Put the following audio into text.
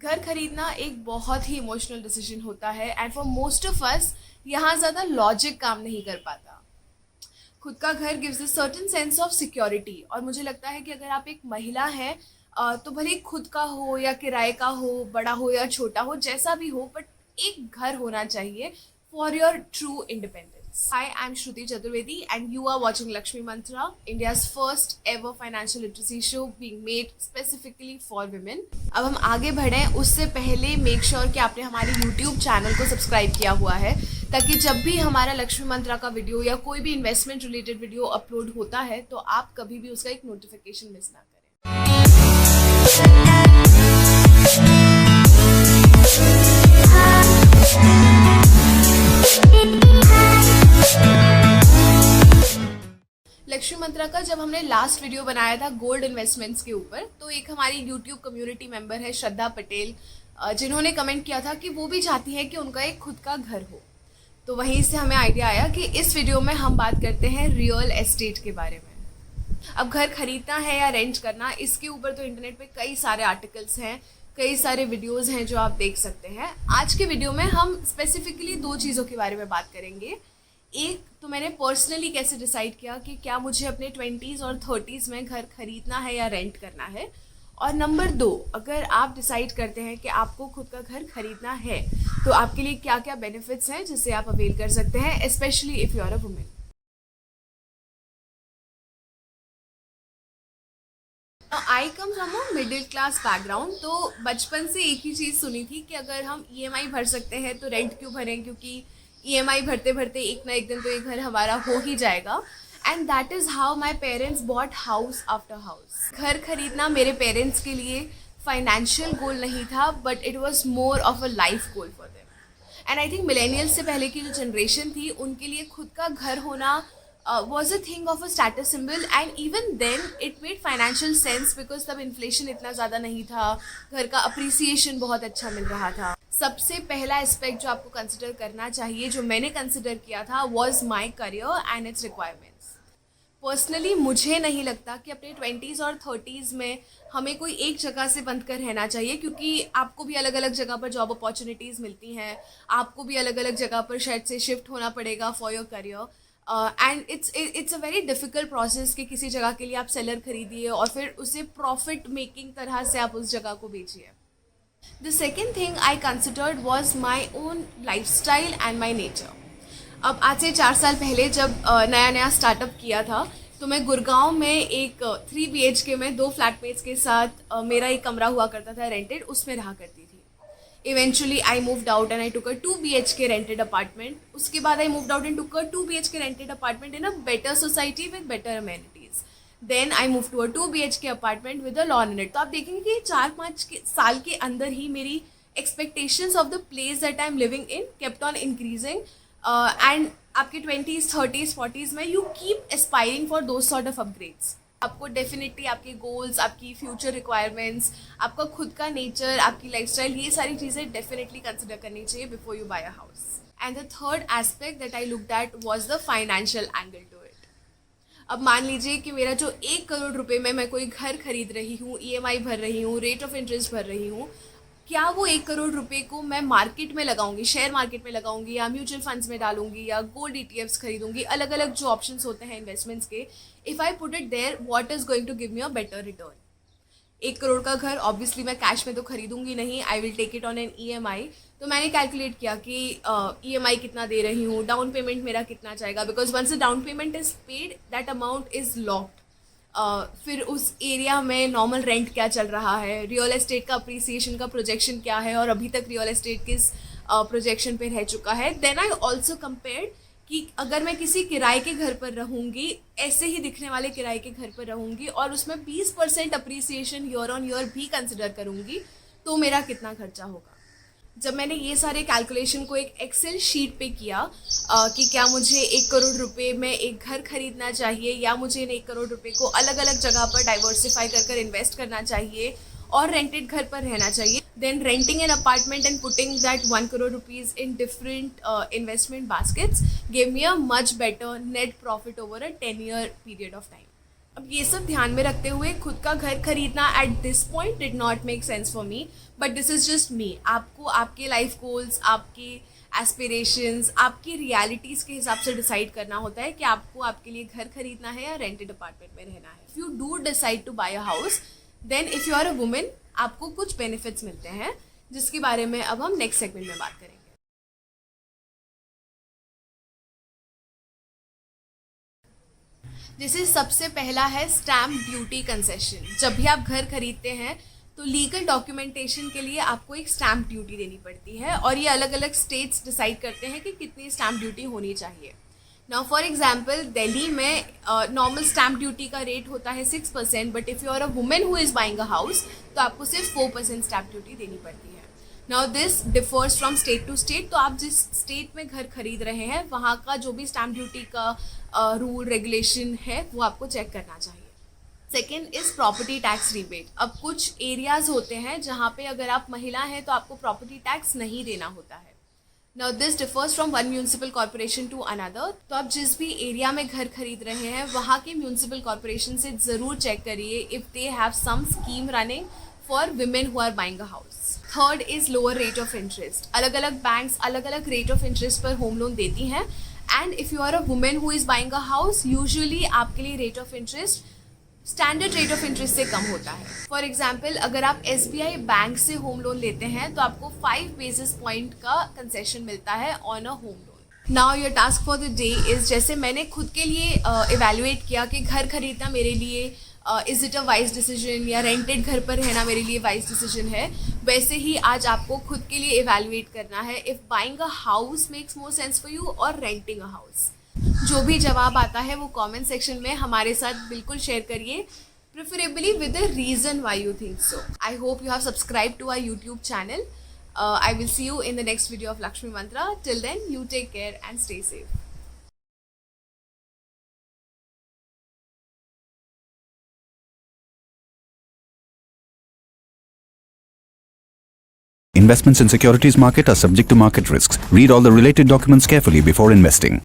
घर खरीदना एक बहुत ही इमोशनल डिसीजन होता है and for most of us यहाँ ज़्यादा लॉजिक काम नहीं कर पाता। खुद का घर gives a certain sense of security और मुझे लगता है कि अगर आप एक महिला हैं तो भले ही खुद का हो या किराए का हो, बड़ा हो या छोटा हो, जैसा भी हो, बट एक घर होना चाहिए for your true independence. Hi, I'm Shruti Chaturvedi and you are watching Lakshmi Mantra, India's first ever financial literacy show being made specifically for women. अब हम आगे बढ़ें उससे पहले मेक श्योर कि आपने हमारे YouTube चैनल को सब्सक्राइब किया हुआ है, ताकि जब भी हमारा लक्ष्मी मंत्रा का वीडियो या कोई भी इन्वेस्टमेंट रिलेटेड वीडियो अपलोड होता है तो आप कभी भी उसका एक नोटिफिकेशन मिस ना करें। लक्ष्मी मंत्रा का जब हमने लास्ट वीडियो बनाया था गोल्ड इन्वेस्टमेंट्स के ऊपर, तो एक हमारी यूट्यूब कम्युनिटी मेंबर है श्रद्धा पटेल, जिन्होंने कमेंट किया था कि वो भी चाहती हैं कि उनका एक खुद का घर हो। तो वहीं से हमें आइडिया आया कि इस वीडियो में हम बात करते हैं रियल एस्टेट के बारे में। अब घर खरीदना है या रेंट करना, इसके ऊपर तो इंटरनेट पे कई सारे आर्टिकल्स हैं, कई सारे वीडियोस हैं जो आप देख सकते हैं। आज के वीडियो में हम स्पेसिफिकली दो चीज़ों के बारे में बात करेंगे। एक तो मैंने पर्सनली कैसे डिसाइड किया कि क्या मुझे अपने 20s और 30s में घर खरीदना है या रेंट करना है, और नंबर 2, अगर आप डिसाइड करते हैं कि आपको खुद का घर खरीदना है तो आपके लिए क्या क्या बेनिफिट्स हैं जिससे आप अवेल कर सकते हैं, specially if you are a women. I come from a middle class background, तो बचपन से एक ही चीज़ सुनी थी कि अगर हम EMI भर सकते हैं तो रेंट क्यों भरें, क्योंकि EMI भरते भरते एक ना एक दिन तो ये घर हमारा हो ही जाएगा। And that is how my parents bought house after house. घर खरीदना मेरे पेरेंट्स के लिए फाइनेंशियल गोल नहीं था, but it was more of a life goal for them. And I think millennials से पहले की जो जनरेशन थी उनके लिए खुद का घर होना was a thing of a status symbol, and even then it made financial sense because तब इन्फ्लेशन इतना ज़्यादा नहीं था, घर का अप्रिसिएशन बहुत अच्छा मिल रहा था। सबसे पहला एस्पेक्ट जो आपको कंसिडर करना चाहिए, जो मैंने कंसिडर किया था, was my career and its requirements. Personally मुझे नहीं लगता कि अपने 20s और 30s में हमें कोई एक जगह से बंध कर रहना चाहिए, क्योंकि आपको भी अलग अलग जगह पर जॉब अपॉर्चुनिटीज़ मिलती हैं, आपको भी अलग अलग जगह पर शायद से शिफ्ट होना पड़ेगा for your career. And it's a very difficult process कि किसी जगह के लिए आप सेलर खरीदिए और फिर उसे प्रॉफिट मेकिंग तरह से आप उस जगह को बेचिए। The second thing I considered was my own life style and my nature. अब आज से 4 साल पहले जब नया नया स्टार्टअप किया था तो मैं गुड़गांव में एक 3 BHK में 2 फ्लैटमेट्स के साथ मेरा एक कमरा हुआ करता था रेंटेड, उसमें रहा करती थी। Eventually I moved out and I took a 2 BHK rented apartment. उसके बाद I moved out and took a 2 BHK rented apartment in a better society with better amenities. Then I moved to a 2 BHK apartment with a lawn in it. तो आप देखेंगे कि 4-5 साल के अंदर ही मेरी expectations of the place that I'm living in kept on increasing. And आपके 20s, 30s, 40s में you keep aspiring for those sort of upgrades. आपको डेफिनेटली आपके गोल्स, आपकी फ्यूचर रिक्वायरमेंट्स, आपका खुद का नेचर, आपकी लाइफस्टाइल, ये सारी चीज़ें डेफिनेटली कंसिडर करनी चाहिए before you buy a house. And the third aspect that I looked at was the financial angle to it. अब मान लीजिए कि मेरा जो 1 करोड़ रुपए में मैं कोई घर खरीद रही हूँ, EMI भर रही हूँ, रेट ऑफ इंटरेस्ट भर रही हूँ, क्या वो 1 करोड़ रुपए को मैं मार्केट में लगाऊंगी, शेयर मार्केट में लगाऊंगी, या म्यूचुअल फंड्स में डालूंगी, या गोल्ड ETFs खरीदूंगी, अलग अलग जो ऑप्शंस होते हैं इन्वेस्टमेंट्स के, if I put it there what is going to give me a better return. 1 crore का घर ऑब्वियसली मैं कैश में तो खरीदूंगी नहीं, I will take it on an EMI। तो मैंने कैलकुलेट किया कि EMI कितना दे रही हूँ, डाउन पेमेंट मेरा कितना जाएगा, because once the down payment is paid that amount is locked. फिर उस एरिया में नॉर्मल रेंट क्या चल रहा है, रियल एस्टेट का अप्रिसिएशन का प्रोजेक्शन क्या है, और अभी तक रियल एस्टेट किस प्रोजेक्शन पे रह चुका है। देन आई ऑल्सो कंपेयर्ड कि अगर मैं किसी किराए के घर पर रहूँगी, ऐसे ही दिखने वाले किराए के घर पर रहूँगी, और उसमें 20% अप्रिसिएशन ईयर ऑन ईयर भी कंसिडर करूँगी, तो मेरा कितना खर्चा होगा। जब मैंने ये सारे कैलकुलेशन को एक एक्सेल शीट पे किया कि क्या मुझे 1 करोड़ रुपए में एक घर खरीदना चाहिए, या मुझे इन 1 करोड़ रुपए को अलग अलग जगह पर डाइवर्सिफाई कर इन्वेस्ट करना चाहिए और रेंटेड घर पर रहना चाहिए, then renting an apartment and putting that 1 crore rupees in different investment baskets gave me a much better net profit over a 10-year period of time. अब ये सब ध्यान में रखते हुए खुद का घर खरीदना at this point did not make sense for me, but this is just me. आपको आपके लाइफ गोल्स, आपके एस्पिरेशंस, आपकी रियलिटीज़ के हिसाब से डिसाइड करना होता है कि आपको आपके लिए घर खरीदना है या रेंटेड अपार्टमेंट में रहना है। If you do decide to buy a house, then if you are a women, आपको कुछ बेनिफिट्स मिलते हैं जिसके बारे में अब हम नेक्स्ट सेगमेंट में बात करेंगे। जैसे सबसे पहला है स्टैम्प ड्यूटी कंसेशन। जब भी आप घर खरीदते हैं तो लीगल डॉक्यूमेंटेशन के लिए आपको एक स्टैम्प ड्यूटी देनी पड़ती है, और ये अलग अलग स्टेट्स डिसाइड करते हैं कि कितनी स्टैम्प ड्यूटी होनी चाहिए। नाउ फॉर एग्जांपल, दिल्ली में नॉर्मल स्टैम्प ड्यूटी का रेट होता है 6%, but if you are a women who is buying a house तो आपको सिर्फ 4% स्टैम्प ड्यूटी देनी पड़ती है। Now this differs from state to state, तो आप जिस स्टेट में घर खरीद रहे हैं वहाँ का जो भी स्टैम्प ड्यूटी का रूल रेगुलेशन है वो आपको चेक करना चाहिए। Second is property tax rebate. अब कुछ एरियाज होते हैं जहाँ पे अगर आप महिला हैं तो आपको प्रॉपर्टी टैक्स नहीं देना होता है। Now this differs from one municipal corporation to another. तो आप जिस भी एरिया में घर खरीद रहे हैं वहाँ के म्यूनसिपल कॉर्पोरेशन से ज़रूर चेक करिए if they have some scheme running for women who are buying a house. Third is lower rate of interest. अलग अलग बैंक्स अलग अलग रेट ऑफ इंटरेस्ट पर होम लोन देती हैं, and if you are a women who is buying a house, usually आपके लिए rate of interest standard rate of interest से कम होता है। फॉर एग्जाम्पल, अगर आप SBI बैंक से होम लोन लेते हैं तो आपको 5 बेसिस पॉइंट का कंसेशन मिलता है on a home loan. Now your task for the day is, जैसे मैंने खुद के लिए इवेल्युएट किया कि घर खरीदना मेरे लिए is it a wise decision या रेंटेड घर पर रहना मेरे लिए वाइज डिसीजन है, वैसे ही आज आपको खुद के लिए इवेल्युएट करना है if buying a house makes more sense for you और रेंटिंग अ हाउस। जो भी जवाब आता है वो कमेंट सेक्शन में हमारे साथ बिल्कुल शेयर करिए, preferably with the reason why you think so. I hope you have subscribe to our YouTube channel. I will see you in the next video of Lakshmi Mantra. Till then, you take care and stay safe. Investments in securities market are subject to market risks. Read all the related documents carefully before investing.